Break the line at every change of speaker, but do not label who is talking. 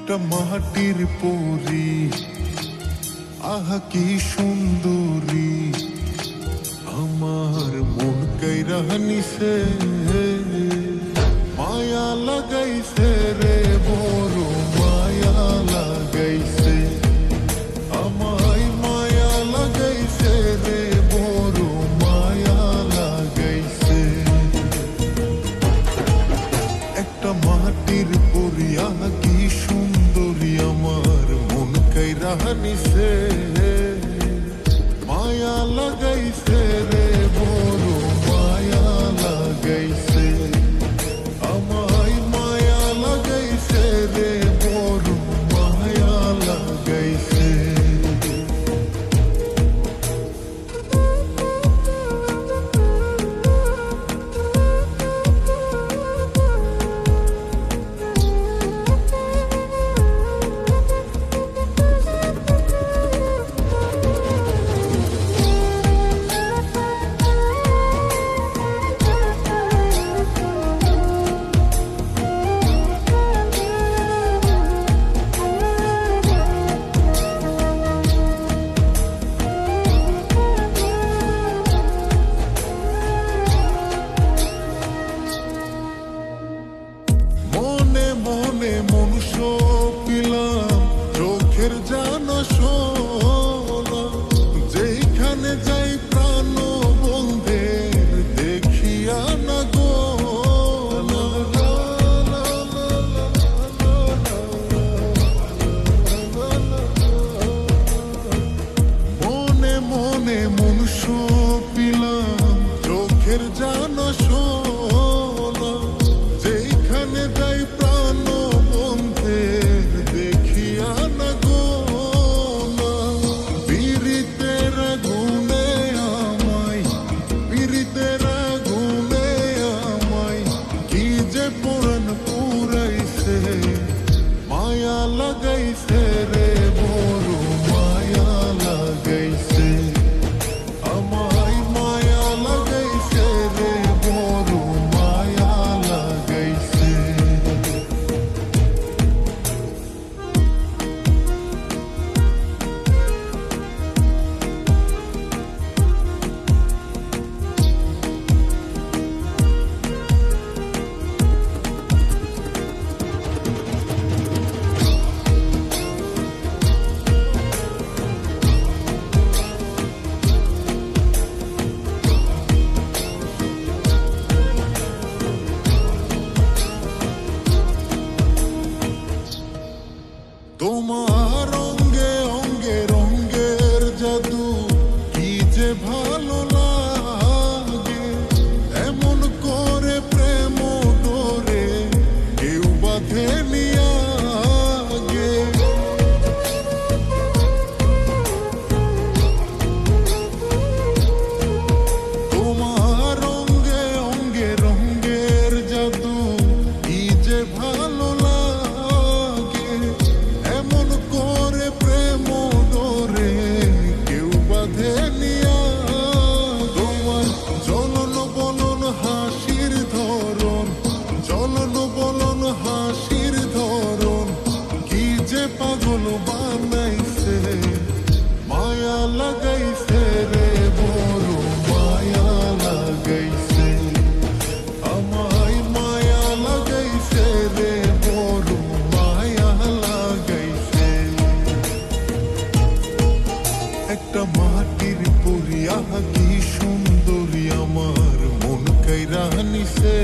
একটা মাটির পরী, আহা কি সুন্দরী, আমার মন কাইরা নিছে, মায়া লাগাইছে রে, বড় মায়া লাগাইছে, আমায় মায়া লাগাইছে রে, বড় মায়া লাগাইছে। একটা মাটির পরী, আহা কি সুন্দরী, আমার মন কাইরা নিছে, মায়া লাগাইছে রে, বড় মায়া লাগাইছে, আমায় মায়া লাগাইছে রে, বড় মায়া লাগাইছে। মনুষ্য পিলাম চোখের জানা শোনা, যেখানে যাই প্রাণ বন্ধের দেখিয়া না গো, মনে মনে মনুষ্য পিলাম চোখের জানা শোনা, যেখানে যাই প্রাণ বন্ধের দেখিয়া না গো, পীড়িতের গুণে আমায়, পীড়িতের গুণে আমায় কি যে পুরাণ পুরাইছে, মায়া লাগাইছে রে, বড় মায়া লাগাইছে, আমায় মায়া লাগাইছে রে, বড় মায়া লাগাইছে। তোমার অঙ্গে অঙ্গে রঙ্গের জাদু, কি যে ভালো লাগে, এমন করে প্রেম ডোরে কেউ বাঁধে নিয়া গে। তোমার অঙ্গে অঙ্গে রঙ্গের জাদু, কি যে ভালো লাগে, এমন করে প্রেম ডোরে কেউ বাঁধে নিয়া। তোমার চলন বলন হাসির ধরন, চলন বলন হাসির ধরন, কি যে পাগল বানাইছে, মায়া লাগাইছে রে, বড় মায়া লাগাইছে, আমায় মায়া লাগাইছে রে, বড় মায়া লাগাইছে। একটা মাটির পরী, আহা কি সুন্দরী, আমার মন কাইরা নিছে।